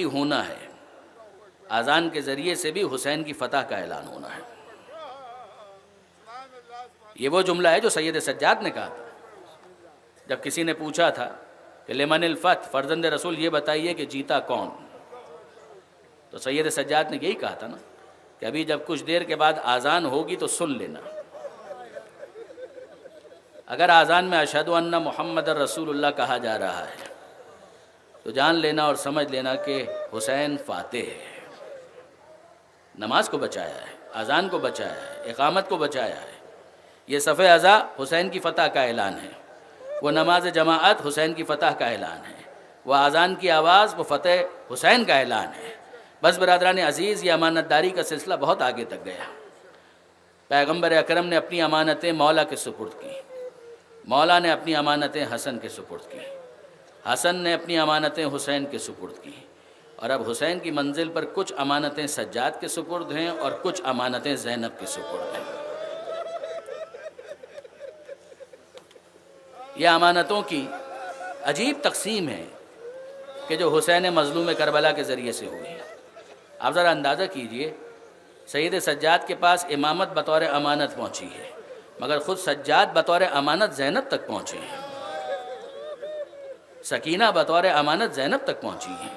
ہونا ہے، اذان کے ذریعے سے بھی حسین کی فتح کا اعلان ہونا ہے۔ یہ وہ جملہ ہے جو سید سجاد نے کہا تھا جب کسی نے پوچھا تھا کہ لمن الفتح، فرزند رسول یہ بتائیے کہ جیتا کون؟ تو سید سجاد نے یہی کہا تھا نا کہ ابھی جب کچھ دیر کے بعد اذان ہوگی تو سن لینا، اگر اذان میں اشہد ان محمد رسول اللہ کہا جا رہا ہے تو جان لینا اور سمجھ لینا کہ حسین فاتح ہے، نماز کو بچایا ہے، اذان کو بچایا ہے، اقامت کو بچایا ہے۔ یہ صف ازا حسین کی فتح کا اعلان ہے، وہ نماز جماعت حسین کی فتح کا اعلان ہے، وہ اذان کی آواز وہ فتح حسین کا اعلان ہے۔ بس برادران عزیز، یہ امانت داری کا سلسلہ بہت آگے تک گیا۔ پیغمبر اکرم نے اپنی امانتیں مولا کے سپرد کی، مولا نے اپنی امانتیں حسن کے سپرد کی، حسن نے اپنی امانتیں حسین کے سپرد کی، اور اب حسین کی منزل پر کچھ امانتیں سجاد کے سپرد ہیں اور کچھ امانتیں زینب کے سپرد ہیں۔ یہ امانتوں کی عجیب تقسیم ہے کہ جو حسین مظلوم کربلا کے ذریعے سے ہوئی۔ آپ ذرا اندازہ کیجئے، سید سجاد کے پاس امامت بطور امانت پہنچی ہے، مگر خود سجاد بطور امانت زینب تک پہنچے ہیں، سکینہ بطور امانت زینب تک پہنچی ہیں۔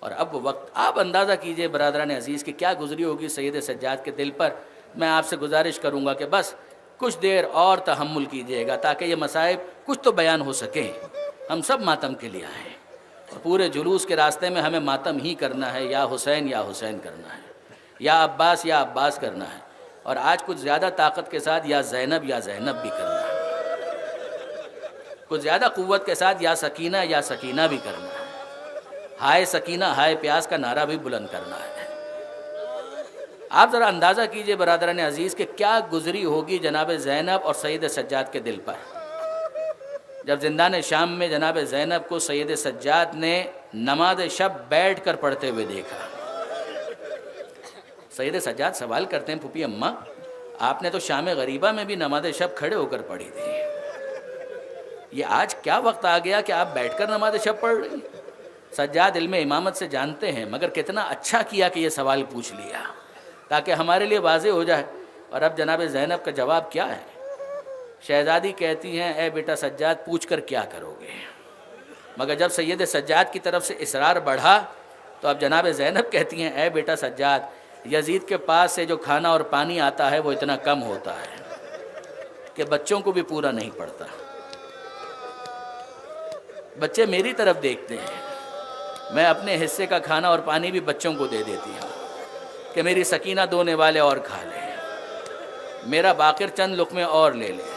اور اب وہ وقت، آپ اندازہ کیجئے برادران عزیز کہ کیا گزری ہوگی سید سجاد کے دل پر۔ میں آپ سے گزارش کروں گا کہ بس کچھ دیر اور تحمل کیجئے گا تاکہ یہ مصائب کچھ تو بیان ہو سکیں۔ ہم سب ماتم کے لیے آئے ہیں اور پورے جلوس کے راستے میں ہمیں ماتم ہی کرنا ہے، یا حسین کرنا ہے، یا عباس کرنا ہے، اور آج کچھ زیادہ طاقت کے ساتھ یا زینب بھی کرنا ہے، کچھ زیادہ قوت کے ساتھ یا سکینہ بھی کرنا ہے، ہائے سکینہ ہائے پیاس کا نعرہ بھی بلند کرنا ہے۔ آپ ذرا اندازہ کیجئے برادران عزیز کہ کیا گزری ہوگی جناب زینب اور سید سجاد کے دل پر جب زندان شام میں جناب زینب کو سید سجاد نے نماز شب بیٹھ کر پڑھتے ہوئے دیکھا۔ سید سجاد سوال کرتے ہیں، پھوپھی اماں آپ نے تو شام غریبہ میں بھی نماز شب کھڑے ہو کر پڑھی تھی، یہ آج کیا وقت آ گیا کہ آپ بیٹھ کر نماز شب پڑھ رہی ہیں؟ سجاد علم امامت سے جانتے ہیں، مگر کتنا اچھا کیا کہ یہ سوال پوچھ لیا تاکہ ہمارے لیے واضح ہو جائے۔ اور اب جناب زینب کا جواب کیا ہے؟ شہزادی کہتی ہیں، اے بیٹا سجاد پوچھ کر کیا کرو گے؟ مگر جب سید سجاد کی طرف سے اصرار بڑھا تو اب جناب زینب کہتی ہیں، اے بیٹا سجاد یزید کے پاس سے جو کھانا اور پانی آتا ہے وہ اتنا کم ہوتا ہے کہ بچوں کو بھی پورا نہیں پڑتا۔ بچے میری طرف دیکھتے ہیں، میں اپنے حصے کا کھانا اور پانی بھی بچوں کو دے دیتی ہوں کہ میری سکینہ 2 نوالے اور کھا لے، میرا باقر چند لقمے اور لے لے۔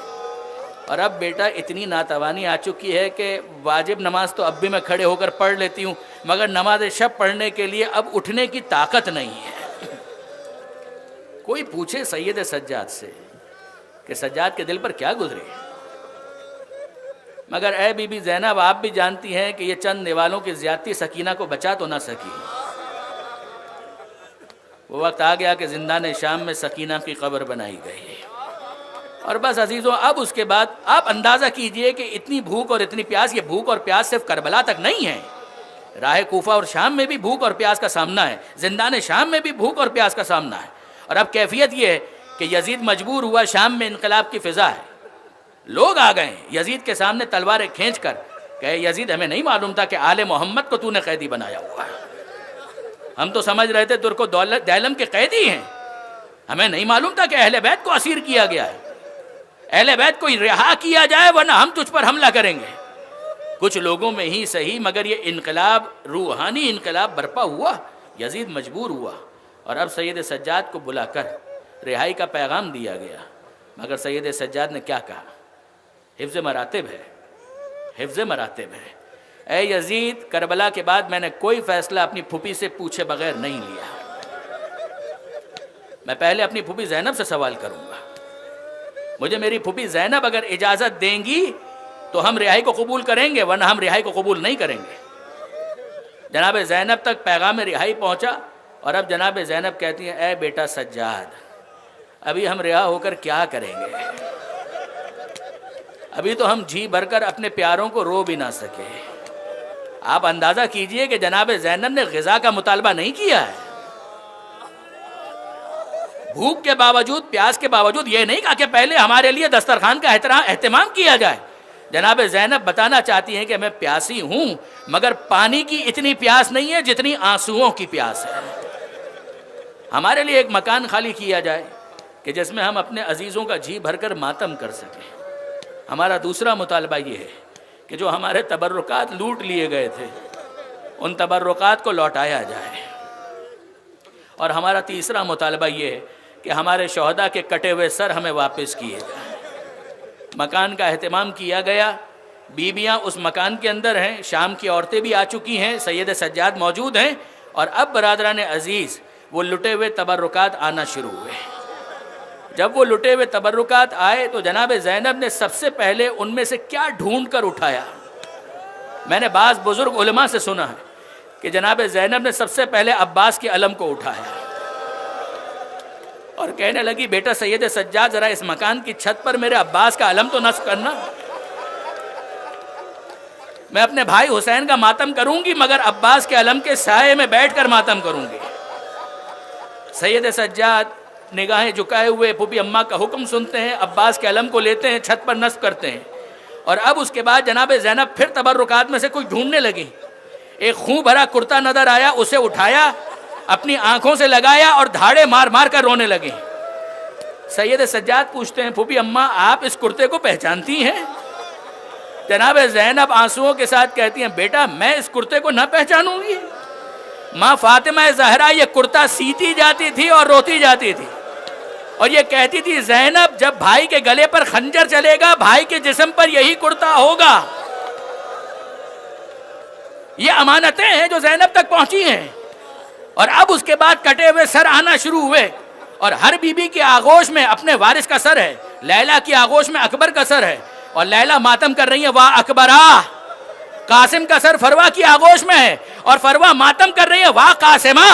اور اب بیٹا اتنی ناتوانی آ چکی ہے کہ واجب نماز تو اب بھی میں کھڑے ہو کر پڑھ لیتی ہوں، مگر نماز شب پڑھنے کے لیے اب اٹھنے کی طاقت نہیں ہے۔ کوئی پوچھے سید سجاد سے کہ سجاد کے دل پر کیا گزرے، مگر اے بی بی زینب آپ بھی جانتی ہیں کہ یہ چند نوالوں کی زیادتی سکینہ کو بچا تو نہ سکی۔ وہ وقت آ گیا کہ زندان شام میں سکینہ کی قبر بنائی گئی، اور بس عزیزوں اب اس کے بعد آپ اندازہ کیجئے کہ اتنی بھوک اور اتنی پیاس، یہ بھوک اور پیاس صرف کربلا تک نہیں ہے، راہ کوفہ اور شام میں بھی بھوک اور پیاس کا سامنا ہے، زندان شام میں بھی بھوک اور پیاس کا سامنا ہے۔ اور اب کیفیت یہ ہے کہ یزید مجبور ہوا، شام میں انقلاب کی فضا ہے، لوگ آ گئے ہیں یزید کے سامنے تلواریں کھینچ کر کہ یزید ہمیں نہیں معلوم تھا کہ آل محمد کو تو نے قیدی بنایا ہوا ہے، ہم تو سمجھ رہے تھے ترک و دیلم کے قیدی ہیں، ہمیں نہیں معلوم تھا کہ اہل بیت کو اسیر کیا گیا ہے، اہل بیت کو رہا کیا جائے ورنہ ہم تجھ پر حملہ کریں گے۔ کچھ لوگوں میں ہی صحیح مگر یہ انقلاب، روحانی انقلاب برپا ہوا، یزید مجبور ہوا، اور اب سید سجاد کو بلا کر رہائی کا پیغام دیا گیا، مگر سید سجاد نے کیا کہا؟ حفظ مراتب ہے، حفظ مراتب ہے۔ اے یزید، کربلا کے بعد میں نے کوئی فیصلہ اپنی پھوپھی سے پوچھے بغیر نہیں لیا، میں پہلے اپنی پھوپھی زینب سے سوال کروں گا، مجھے میری پھوپھی زینب اگر اجازت دیں گی تو ہم رہائی کو قبول کریں گے ورنہ ہم رہائی کو قبول نہیں کریں گے۔ جناب زینب تک پیغام رہائی پہنچا، اور اب جناب زینب کہتی ہیں، اے بیٹا سجاد ابھی ہم رہا ہو کر کیا کریں گے، ابھی تو ہم جی بھر کر اپنے پیاروں کو رو بھی نہ سکے، آپ اندازہ کیجئے کہ جناب زینب نے غذا کا مطالبہ نہیں کیا ہے، بھوک کے باوجود، پیاس کے باوجود یہ نہیں کہا کہ پہلے ہمارے لیے دسترخوان کا اہتمام کیا جائے۔ جناب زینب بتانا چاہتی ہیں کہ میں پیاسی ہوں، مگر پانی کی اتنی پیاس نہیں ہے جتنی آنسوؤں کی پیاس ہے۔ ہمارے لیے ایک مکان خالی کیا جائے کہ جس میں ہم اپنے عزیزوں کا جی بھر کر ماتم کر سکیں۔ ہمارا دوسرا مطالبہ یہ ہے کہ جو ہمارے تبرکات لوٹ لیے گئے تھے ان تبرکات کو لوٹایا جائے، اور ہمارا تیسرا مطالبہ یہ ہے کہ ہمارے شہداء کے کٹے ہوئے سر ہمیں واپس کیے جائیں۔ مکان کا اہتمام کیا گیا، بیویاں اس مکان کے اندر ہیں، شام کی عورتیں بھی آ چکی ہیں، سید سجاد موجود ہیں، اور اب برادران عزیز وہ لٹے ہوئے تبرکات آنا شروع ہوئے۔ جب وہ لٹے ہوئے تبرکات آئے تو جناب زینب نے سب سے پہلے ان میں سے کیا ڈھونڈ کر اٹھایا؟ میں نے بعض بزرگ علماء سے سنا ہے کہ جناب زینب نے سب سے پہلے عباس کے علم کو اٹھایا اور کہنے لگی بیٹا سید سجاد ذرا اس مکان کی چھت پر میرے عباس کا علم تو نصب کرنا، میں اپنے بھائی حسین کا ماتم کروں گی مگر عباس کے علم کے سائے میں بیٹھ کر ماتم کروں گی۔ سید سجاد نگاہیں جھکائے ہوئے پھوپھی اماں کا حکم سنتے ہیں، عباس کے علم کو لیتے ہیں، چھت پر نصب کرتے ہیں، اور اب اس کے بعد جناب زینب پھر تبرکات میں سے کچھ ڈھونڈنے لگی۔ ایک خون بھرا کرتا نظر آیا، اسے اٹھایا، اپنی آنکھوں سے لگایا اور دھاڑے مار مار کر رونے لگے۔ سید سجاد پوچھتے ہیں پھوپھی اماں آپ اس کرتے کو پہچانتی ہیں؟ جناب زینب آنسوؤں کے ساتھ کہتی ہیں بیٹا میں اس کرتے کو نہ پہچانوں گی؟ ماں فاطمہ زہرا یہ کرتا سیتی جاتی تھی اور روتی جاتی تھی، اور یہ کہتی تھی زینب جب بھائی کے گلے پر خنجر چلے گا بھائی کے جسم پر یہی کرتا ہوگا۔ یہ امانتیں ہیں جو زینب تک پہنچی ہیں، اور اب اس کے بعد کٹے ہوئے سر آنا شروع ہوئے، اور ہر بی بی کی آغوش میں اپنے وارث کا سر ہے، لیلا کی آغوش میں اکبر کا سر ہے، اور لیلا ماتم کر رہی ہے واہ اکبرا۔ قاسم کا سر فروا کی آغوش میں ہے اور فروا ماتم کر رہی ہے واہ قاسمہ۔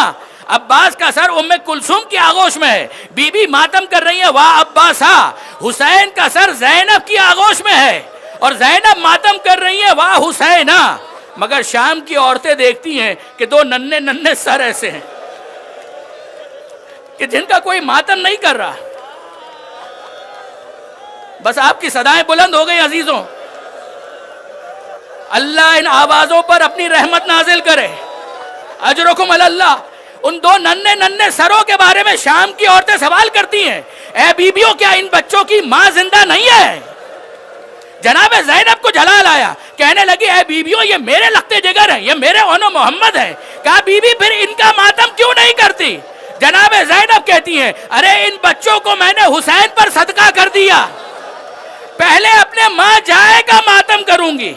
عباس کا سر ام کلثوم کی آغوش میں ہے، بی بی ماتم کر رہی ہے واہ عباسا۔ حسین کا سر زینب کی آغوش میں ہے اور زینب ماتم کر رہی ہے واہ حسینہ۔ مگر شام کی عورتیں دیکھتی ہیں کہ دو ننھے ننھے سر ایسے ہیں کہ جن کا کوئی ماتم نہیں کر رہا۔ بس آپ کی صدائیں بلند ہو گئی عزیزوں، اللہ ان آوازوں پر اپنی رحمت نازل کرے، اجرکم علی اللہ۔ ان دو ننھے ننھے سروں کے بارے میں شام کی عورتیں سوال کرتی ہیں اے بیبیوں کیا ان بچوں کی ماں زندہ نہیں ہے؟ جناب زینب کو جلال آیا، کہنے لگی اے بیبیوں یہ میرے لختے جگر ہیں، یہ میرے اون و محمد ہیں۔ کہا بی بی پھر ان کا ماتم کیوں نہیں کرتی؟ جناب زینب کہتی ہیں ارے ان بچوں کو میں نے حسین پر صدقہ کر دیا، پہلے اپنے ماں جائے کا ماتم کروں گی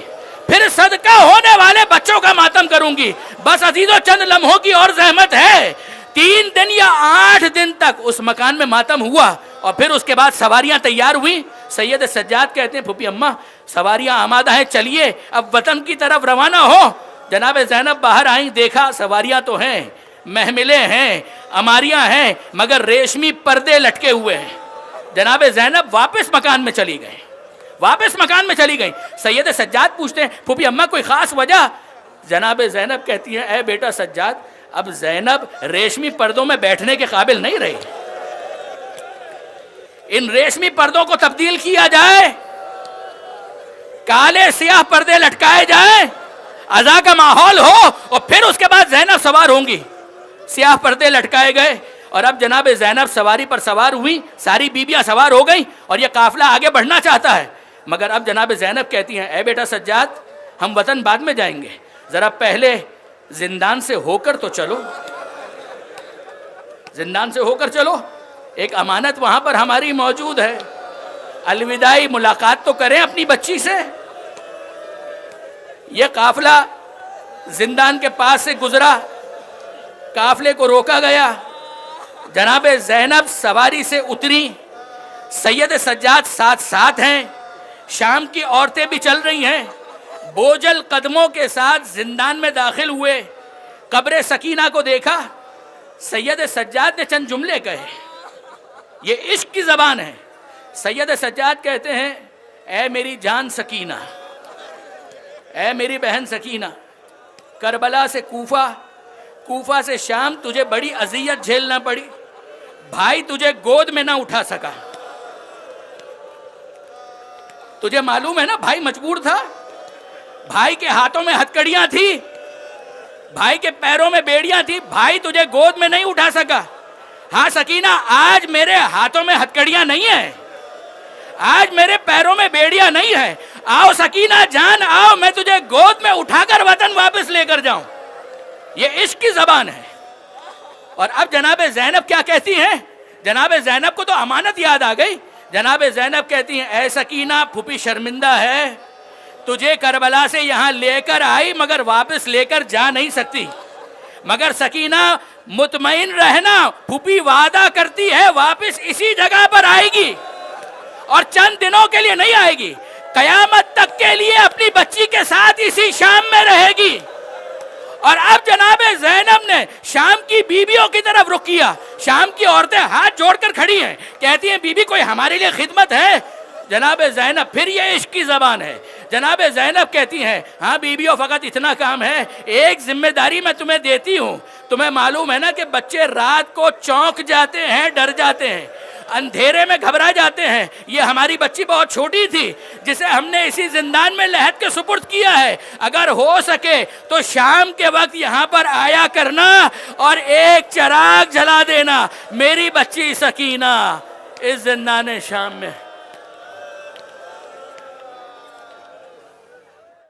پھر صدقہ ہونے والے بچوں کا ماتم کروں گی۔ بس عزیزوں چند لمحوں کی اور زحمت ہے، 3 دن یا 8 دن تک اس مکان میں ماتم ہوا، اور پھر اس کے بعد سواریاں تیار ہوئی۔ سید سجاد کہتے ہیں پھوپھی اماں سواریاں آمادہ ہیں، چلیے اب وطن کی طرف روانہ ہو۔ جناب زینب باہر آئیں، دیکھا سواریاں تو ہیں، محملیں ہیں، اماریاں ہیں، مگر ریشمی پردے لٹکے ہوئے ہیں۔ جناب زینب واپس مکان میں چلی گئی۔ سید سجاد پوچھتے ہیں پھوپھی اماں کوئی خاص وجہ؟ جناب زینب کہتی ہیں اے بیٹا سجاد اب زینب ریشمی پردوں میں بیٹھنے کے قابل نہیں رہی، ان ریشمی پردوں کو تبدیل کیا جائے، کالے سیاہ پردے لٹکائے جائیں، عزا کا ماحول ہو، اور پھر اس کے بعد زینب سوار ہوں گی۔ سیاہ پردے لٹکائے گئے اور اب جناب زینب سواری پر سوار ہوئی، ساری بیبیاں سوار ہو گئیں اور یہ قافلہ آگے بڑھنا چاہتا ہے، مگر اب جناب زینب کہتی ہیں اے بیٹا سجاد ہم وطن بعد میں جائیں گے، ذرا پہلے زندان سے ہو کر تو چلو، زندان سے ہو کر چلو، ایک امانت وہاں پر ہماری موجود ہے، الوداعی ملاقات تو کریں اپنی بچی سے۔ یہ قافلہ زندان کے پاس سے گزرا، قافلے کو روکا گیا، جناب زینب سواری سے اتری، سید سجاد ساتھ ساتھ ہیں، شام کی عورتیں بھی چل رہی ہیں، بوجھل قدموں کے ساتھ زندان میں داخل ہوئے، قبر سکینہ کو دیکھا، سید سجاد نے چند جملے کہے، یہ عشق کی زبان ہے۔ سید سجاد کہتے ہیں اے میری جان سکینہ، اے میری بہن سکینہ، کربلا سے کوفہ، کوفہ سے شام، تجھے بڑی اذیت جھیلنا پڑی، بھائی تجھے گود میں نہ اٹھا سکا. تجھے معلوم ہے نا بھائی مجبور تھا، بھائی کے ہاتھوں میں ہتکڑیاں تھی، بھائی کے پیروں میں بیڑیاں تھی، بھائی تجھے گود میں نہیں اٹھا سکا. ہاں سکینہ، آج میرے ہاتھوں میں ہتکڑیاں نہیں ہیں، آج میرے پیروں میں بیڑیاں نہیں ہیں. آؤ سکینہ جان آؤ، میں تجھے گود میں اٹھا کر وطن واپس لے کر جاؤں. یہ عشق کی زبان ہے. اور اب جناب زینب کیا کہتی ہیں؟ جناب زینب کو تو امانت یاد آ گئی. جناب زینب کہتی ہیں اے سکینہ، پھوپھی شرمندہ ہے، تجھے کربلا سے یہاں لے کر آئی مگر واپس لے کر جا نہیں سکتی. مگر سکینہ مطمئن رہنا، پھوپھی وعدہ کرتی ہے واپس اسی جگہ پر آئے گی، اور چند دنوں کے لیے نہیں آئے گی، قیامت تک کے لیے اپنی بچی کے ساتھ اسی شام میں رہے گی. اور اب جناب زینب نے شام کی بیویوں کی طرف رخ کیا. شام کی عورتیں ہاتھ جوڑ کر کھڑی ہیں، کہتی ہیں بی بی کوئی ہمارے لیے خدمت ہے؟ جناب زینب، پھر یہ عشق کی زبان ہے. جناب زینب کہتی ہیں ہاں بیویوں، فقط اتنا کام ہے، ایک ذمہ داری میں تمہیں دیتی ہوں. تمہیں معلوم ہے نا کہ بچے رات کو چونک جاتے ہیں، ڈر جاتے ہیں، اندھیرے میں گھبرا جاتے ہیں. یہ ہماری بچی بہت چھوٹی تھی جسے ہم نے اسی زندان میں لحد کے سپرد کیا ہے. اگر ہو سکے تو شام کے وقت یہاں پر آیا کرنا اور ایک چراغ جلا دینا. میری بچی سکینہ اس زندان شام میں